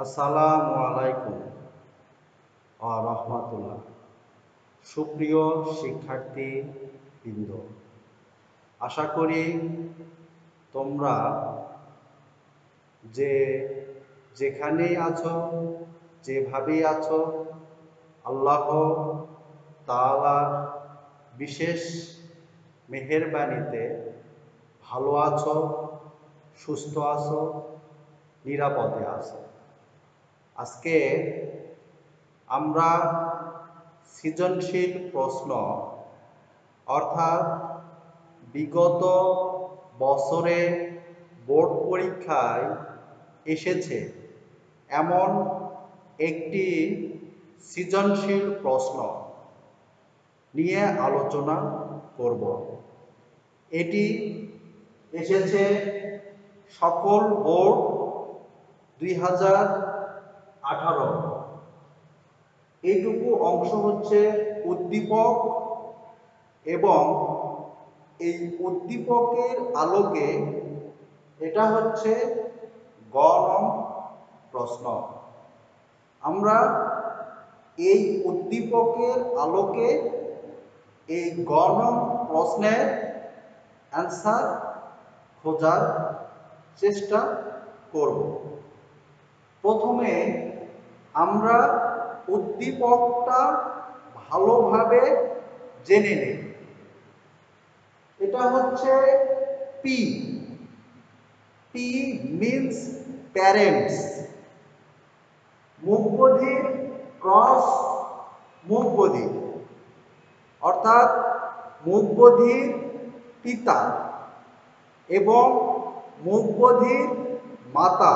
আসসালামু আলাইকুম ওয়া রাহমাতুল্লাহ। সুপ্রিয় শিক্ষার্থীবৃন্দ, আশা করি তোমরা যেখানেই আছো, যেভাবেই আছো, আল্লাহ তাআলার বিশেষ মেহেরবানিতে ভালো আছো, সুস্থ আছো, নিরাপদে আছো। আজকে আমরা সৃজনশীল প্রশ্ন অর্থাৎ বিগত বছরে বোর্ড পরীক্ষায় এসেছে এমন একটি সৃজনশীল প্রশ্ন নিয়ে আলোচনা করব। এটি এসেছে সকল বোর্ড 2018। এইটুকু অংশ হচ্ছে উদ্দীপক এবং এই উদ্দীপকের আলোকে এটা হচ্ছে গ নং প্রশ্ন। আমরা এই উদ্দীপকের আলোকে এই গ নং প্রশ্নের অ্যান্সার খোঁজার চেষ্টা করব। প্রথমে আমরা উদ্দীপকটা ভালোভাবে জেনে নেই। এটা হচ্ছে পি। P means parents. মুখ বধির ক্রস মুখ বধির, অর্থাৎ মুখ বধির পিতা এবং মুখ বধির মাতা,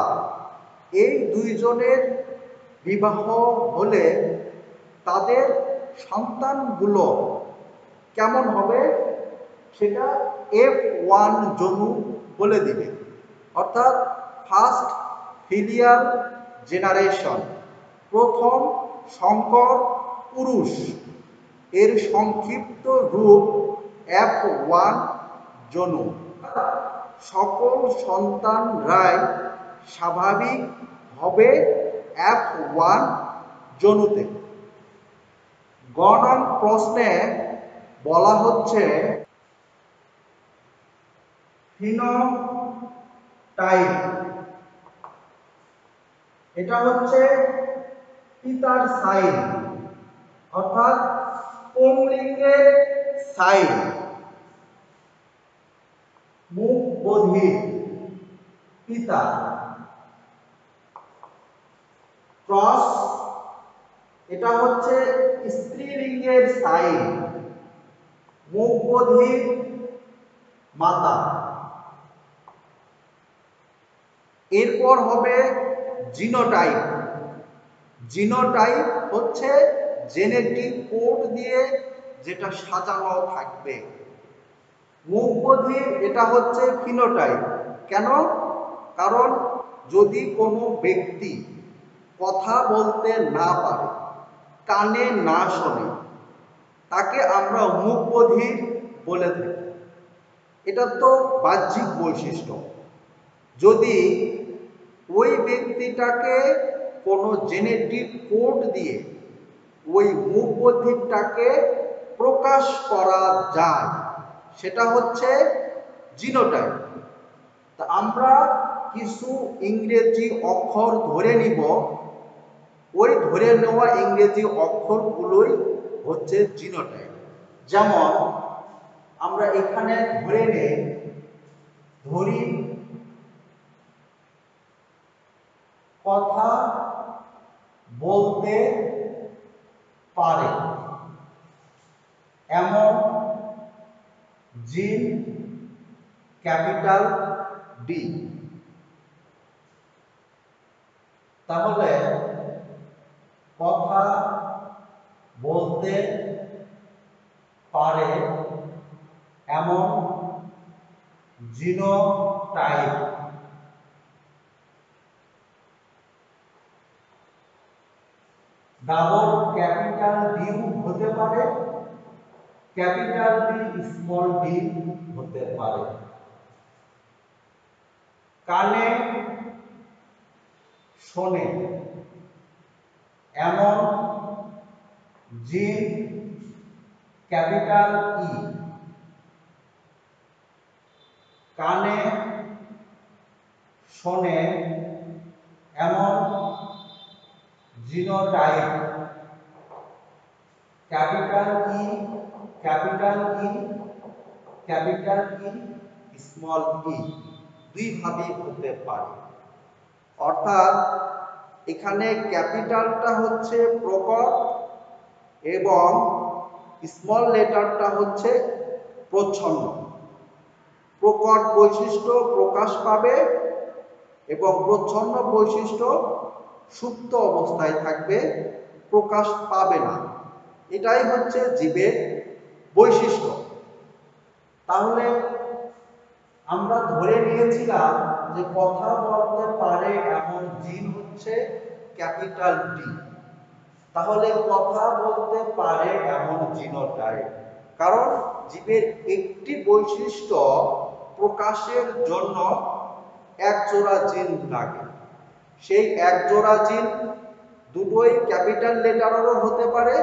এই দুইজনের বিবাহ হলে তাদের সন্তানগুলো কেমন হবে সেটা F1 জনু বলে দিবে, অর্থাৎ ফার্স্ট ফিলিয়াল জেনারেশন, প্রথম সংকর পুরুষ, এর সংক্ষিপ্ত রূপ F1 জনু। সকল সন্তানরাই স্বাভাবিক হবে F1 জনুতে। গ নং প্রশ্নে বলা হচ্ছে ফিনোটাইপ। এটা হচ্ছে পিতার সাইন, অর্থাৎ পুংলিঙ্গের সাইন। মুখ বধির পিতা। ক্রস, এটা হচ্ছে স্ত্রীলিঙ্গের সাইন, মুখ বধির মাতা। এরপর হবে জিনোটাইপ। জিনোটাইপ হচ্ছে জেনেটিক কোড দিয়ে যেটা সাজানো থাকবে। মুখ বধির এটা হচ্ছে ফিনোটাইপ। কেন? কারণ যদি কোনো ব্যক্তি কথা বলতে না পারে, কানে না শোনে, তাকে আমরা মুখ বধির বলে থাকি। এটা তো বাহ্যিক বৈশিষ্ট্য। যদি ওই ব্যক্তিটাকে কোনো জেনেটিক কোড দিয়ে ওই মুখ বধিরটাকে প্রকাশ করা যায়, সেটা হচ্ছে জিনোটাইপ। তা আমরা কিছু ইংরেজি অক্ষর ধরে নিব, ওই ধরে নেওয়া ইংরেজি অক্ষরগুলোই হচ্ছে জিনোটাইপ। যেমন আমরা এখানে ধরি কথা বলতে পারে এমন জিন, ক্যাপিটাল ডি। তাহলে কথা বলতে পারে এমন জিনোটাইপ। ডাবল ক্যাপিটাল ডি হতে পারে, ক্যাপিটাল ডি স্মল ডি হতে পারে। কানে শোনে এমন জিন ক্যাপিটাল ই, কানে শোনে এমন genotype capital E, capital E, capital E, small E, দুই ভাবে হতে পারে। অর্থাৎ এখানে ক্যাপিটালটা হচ্ছে প্রকট এবং স্মল লেটারটা হচ্ছে প্রচ্ছন্ন। প্রকট বৈশিষ্ট্য প্রকাশ পাবে এবং প্রচ্ছন্ন বৈশিষ্ট্য সুপ্ত অবস্থায় থাকবে, প্রকাশ পাবে না। এটাই হচ্ছে জীবের বৈশিষ্ট্য। তাহলে আমরা ধরে নিয়েছিলাম যে কথা বলতে পারে এমন জিন হচ্ছে ক্যাপিটাল ডি। তাহলে কথা বলতে পারে এমন জিনোটাইপ, কারণ জীবের একটি বৈশিষ্ট্য প্রকাশের জন্য এক জোড়া জিন লাগে। সেই এক জোড়া জিন দুটোই ক্যাপিটাল লেটারেরও হতে পারে,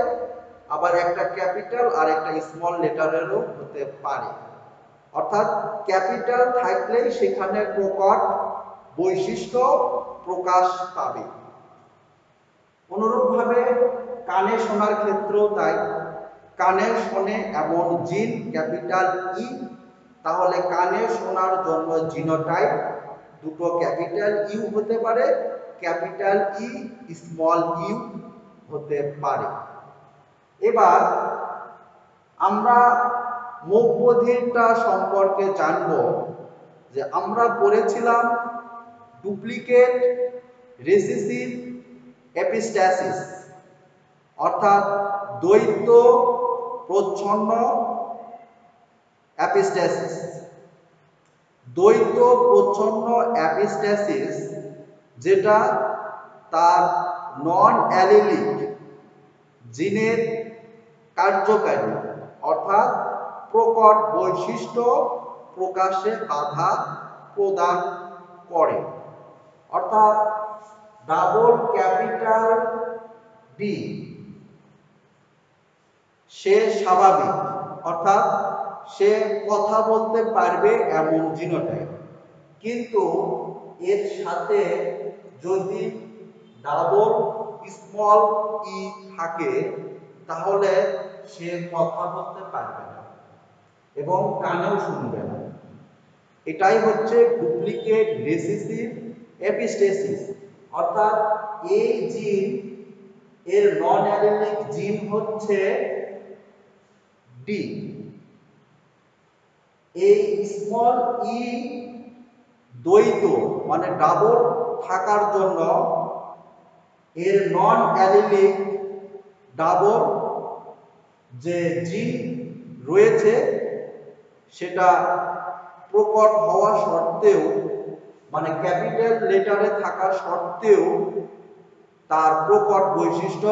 আবার একটা ক্যাপিটাল আর একটা স্মল লেটারেরও হতে পারে। অর্থাৎ ক্যাপিটাল থাকলেই সেখানে প্রকট বৈশিষ্ট্য প্রকাশ পাবে। অনুরূপভাবে কানে শোনার ক্ষেত্রেও তাই। কানে শোনে এমন জিন ক্যাপিটাল ই, তাহলে কানে শোনার জন্য জিনোটাইপ দুটো ক্যাপিটাল ইউ হতে পারে, ক্যাপিটাল ই স্মল ইউ হতে পারে। এবার আমরা মুখ বধিরটা সম্পর্কে জানব। যে আমরা পড়েছিলাম ডুপ্লিকেট রিসিসিভ এপিস্ট্যাসিস, অর্থাৎ দ্বৈত প্রচ্ছন্ন এপিস্ট্যাসিস। দ্বৈত প্রচ্ছন্ন এপিস্ট্যাসিস যেটা তার নন অ্যালিলিক জিনের কার্যকারী, অর্থাৎ প্রকট বৈশিষ্ট্য প্রকাশে বাধা প্রদান করে। অর্থাৎ ডাবল ক্যাপিটাল ডি সে স্বাভাবিক, অর্থাৎ সে কথা বলতে পারবে এমন জিনোটাইপ। কিন্তু এর সাথে যদি ডাবল স্মল ই থাকে তাহলে সে কথা বলতে পারবে না এবং কানেও শুনবে না। এটাই হচ্ছে ডুপ্লিকেট রিসিসিভ এপিস্ট্যাসিস। অর্থাৎ এই জিন এর নন অ্যালিলিক জিন হচ্ছে ডি। এই স্মল ই দ্বৈত মানে ডাবল থাকার জন্য এর নন অ্যালিলিক ডাবল যে জিন রয়েছে সেটা প্রকট হওয়া সত্ত্বেও, মানে ক্যাপিটাল লেটারে থাকা সত্ত্বেও তার প্রকট বৈশিষ্ট্য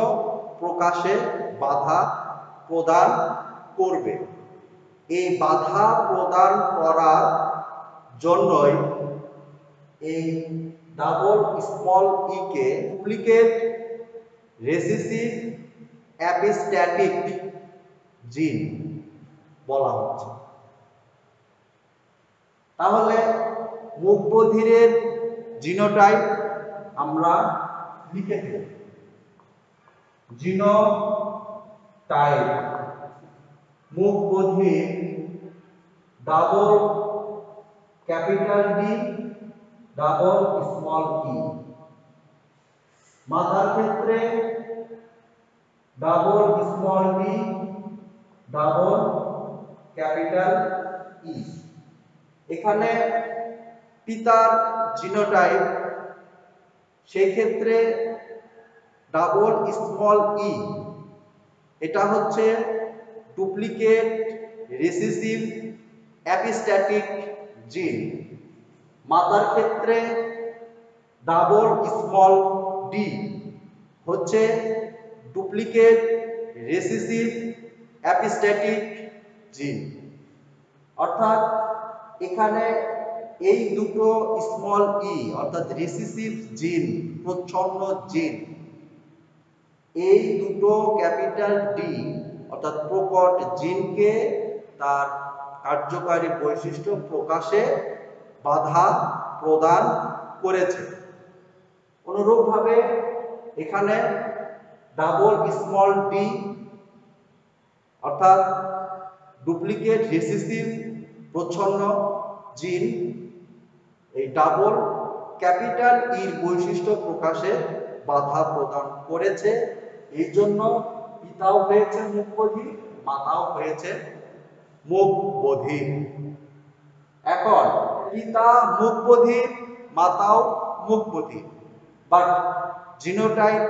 প্রকাশে বাধা প্রদান করবে। এই বাধা প্রদান করার জন্যই এই ডাবল স্মল ই কে ডুপ্লিকেট রিসিসিভ এপিস্ট্যাটিক জিন বলা হচ্ছে। তাহলে মুখ বধিরের জিনোটাইপ আমরা লিখে দেব। জিনোটাইপ মুখ বধির double capital D double small E. মাথার ক্ষেত্রে double small D double capital E. এখানে পিতার জিনোটাইপ, সেই ক্ষেত্রে ডাবল স্মল ই, এটা হচ্ছে ডুপ্লিকেট রিসিসিভ এপিস্ট্যাটিক জিন। মাতার ক্ষেত্রে ডাবল স্মল ডি হচ্ছে ডুপ্লিকেট রিসিসিভ এপিস্ট্যাটিক জিন। অর্থাৎ এখানে এই দুটো স্মল ই অর্থাৎ রিসিসিভ জিন, প্রচ্ছন্ন জিন, এই দুটো ক্যাপিটাল ডি অর্থাৎ প্রকট জিনকে তার কার্যকারী বৈশিষ্ট্য প্রকাশে বাধা প্রদান করেছে। অনুরূপভাবে এখানে ডাবল স্মল ডি অর্থাৎ ডুপ্লিকেট রিসিসিভ প্রচ্ছন্ন জিন এই ডাবল ক্যাপিটাল ইর বৈশিষ্ট্য প্রকাশে বাধা প্রদান করেছে। এই জন্য পিতাও হয়েছে মুখবধির, মাতাও হয়েছে মুখবধির। এখন পিতা মুখবধির, মাতাও মুখবধির, বাট জিনোটাইপ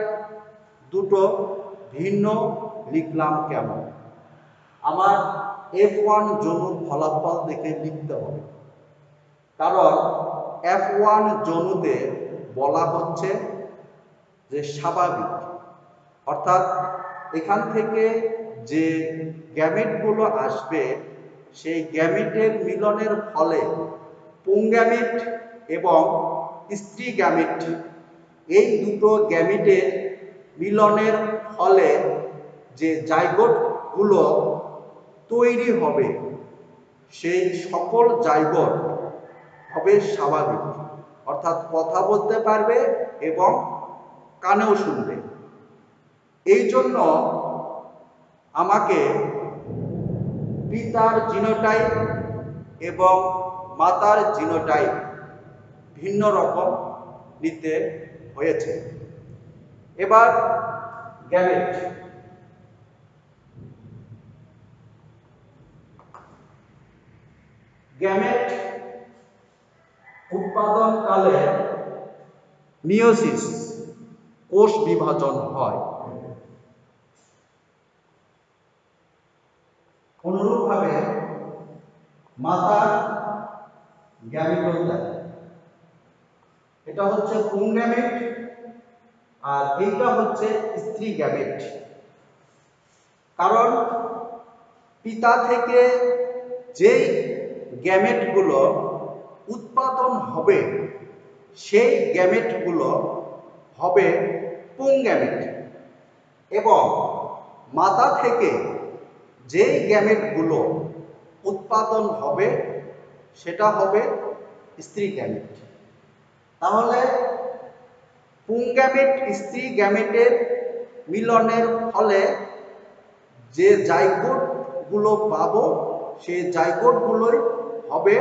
দুটো ভিন্ন লিখলাম কেমন? আমার F1 জনুর ফলাফল দেখে লিখতে হবে, কারণ F1 জনুতে বলা হচ্ছে যে স্বাভাবিক, অর্থাৎ এখান থেকে যে গ্যামেটগুলো আসবে সেই গ্যামেটের মিলনের ফলে পুংগ্যামেট এবং স্ত্রী গ্যামেট, এই দুটো গ্যামেটের মিলনের ফলে যে জাইগোটগুলো তৈরি হবে সেই সকল জাইগোট হবে স্বাভাবিক, অর্থাৎ কথা বলতে পারবে এবং কানেও শুনবে। এই জন্য আমাকে পিতার জিনোটাইপ এবং মাতার জিনোটাইপ ভিন্ন রকম নিতে হয়েছে। এবার গ্যামেট। গ্যামেট উৎপাদনকালে মিয়োসিস কোষ বিভাজন হয়। অনুরূপভাবে মাতার গ্যামেটোজাইট, এটা হচ্ছে পুংগ্যামেট আর এইটা হচ্ছে স্ত্রী গ্যামেট। কারণ পিতা থেকে যেই গ্যামেটগুলো উৎপাদন হবে সেই গ্যামেটগুলো হবে পুংগ্যামেট, এবং মাতা থেকে যেই গ্যামেটগুলো উৎপাদন হবে সেটা হবে স্ত্রী গ্যামেট। তাহলে পুংগ্যামেট স্ত্রী গ্যামেটের মিলনের ফলে যে জাইগোটগুলো পাবো সেই জাইগোটগুলোই হবে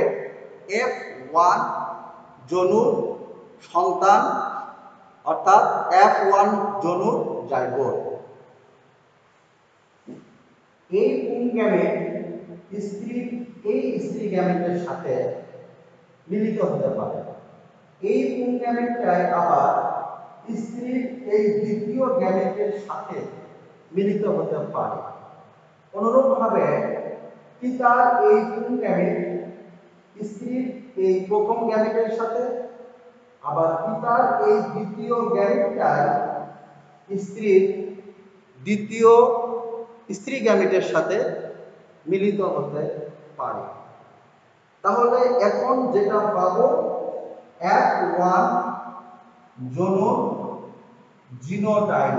F1 জনুর সন্তান, অর্থাৎ F1 জনুর জাইগোট। এই পুংগ্যামেট স্ত্রী গ্যামেটের সাথে মিলিত হতে পারে। এই পুংগ্যামেটটাই আবার স্ত্রীর এই দ্বিতীয় গ্যামেটের সাথে মিলিত হতে পারে। অনুরূপভাবে পিতার এই পুংগ্যামেট স্ত্রীর এই প্রথম গ্যামেটের সাথে, আবার পিতার এই দ্বিতীয় গ্যামেটটাই স্ত্রীর দ্বিতীয় স্ত্রী গ্যামেটের সাথে মিলিত হতে পারে। তাহলে এখন যেটা পাবো F1 জনুর জিনোটাইপ।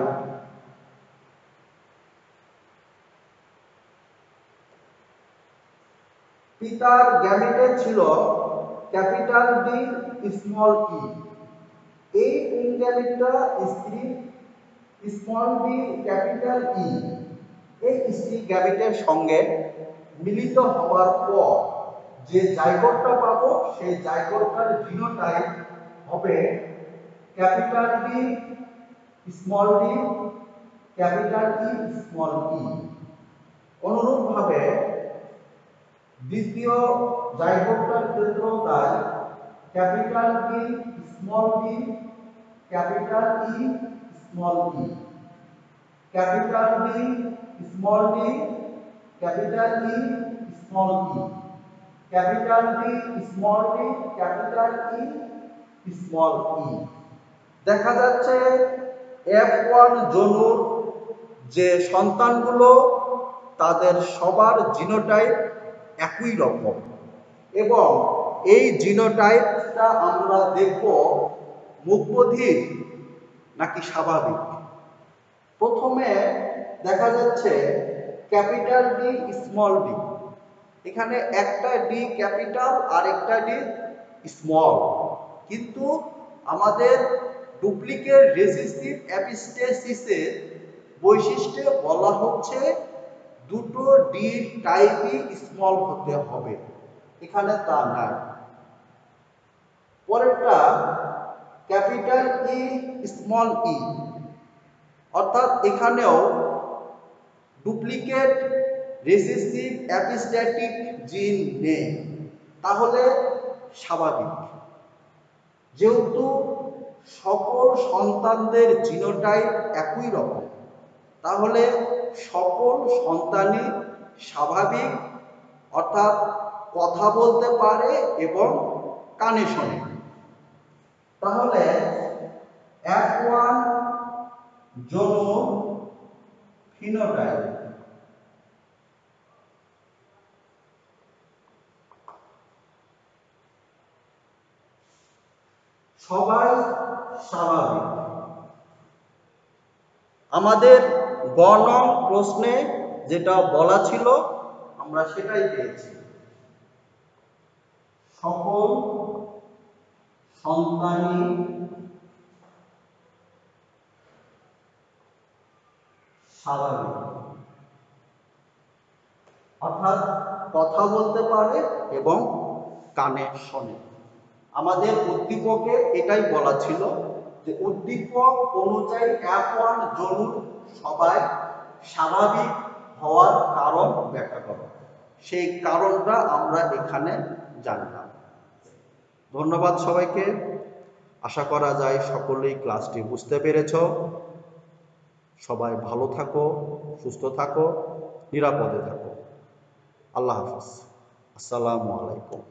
পিতার গ্যামেটে ছিল ক্যাপিটাল ডি স্মল ই, এই পুংগ্যামেটটা স্ত্রী স্মল ডি ক্যাপিটাল ই এই স্ত্রী গ্যামেটের সঙ্গে মিলিত হওয়ার পর যে জাইগোটটা পাবো সেই জাইগোটটার জিনোটাইপ হবে capital D small D capital E small E. অনুরূপভাবে দ্বিতীয় জাইগোটটার ক্ষেত্রেও তাই capital D small D capital E small E, capital D small D capital E small E, capital D small D capital E small E. দেখা যাচ্ছে F1 জনুর যে সন্তানগুলো তাদের সবার জিনোটাইপ একই রকম, এবং এই জিনোটাইপটা আমরা দেখব মুখবধির নাকি স্বাভাবিক। প্রথমে দেখা যাচ্ছে ক্যাপিটাল ডি স্মল ডি, এখানে একটা ডি ক্যাপিটাল আর একটা ডি স্মল, কিন্তু আমাদের ডুপ্লিকেট রেসিসিভ এপিস্টেসিসের বৈশিষ্ট্যে বলা হচ্ছে দুটো ডি টাইপই স্মল হতে হবে, এখানে তা নাই। পরেরটা ক্যাপিটাল ই স্মল ই, অর্থাৎ এখানেও ডুপ্লিকেট রেসিসিভ এপিস্ট্যাটিক জিন নেই, তাহলে স্বাভাবিক। যেহেতু সকল সন্তানদের জিনোটাইপ একই রকম, তাহলে সকল সন্তানই স্বাভাবিক, অর্থাৎ কথা বলতে পারে এবং কানে শোনে। তাহলে F1 যৌন ফিনোটাইপ সবাই স্বাভাবিক। আমাদের গ নং প্রশ্নে যেটা বলা ছিল আমরা সেটাই পেয়েছি, সকল সন্তানই স্বাভাবিক, অর্থাৎ কথা বলতে পারে এবং কানে শোনে। আমাদের উদ্দীপকে এটাই বলা ছিল যে উদ্দীপক অনুযায়ী F1 যৌন সবাই স্বাভাবিক হওয়ার কারণ ব্যাখ্যা করো। সেই কারণটা আমরা এখানে জানলাম। ধন্যবাদ সবাইকে। আশা করা যায় সকলেই ক্লাসটি বুঝতে পেরেছ। সবাই ভালো থাকো, সুস্থ থাকো, নিরাপদে থাকো। আল্লাহ হাফিজ। আসসালামু আলাইকুম।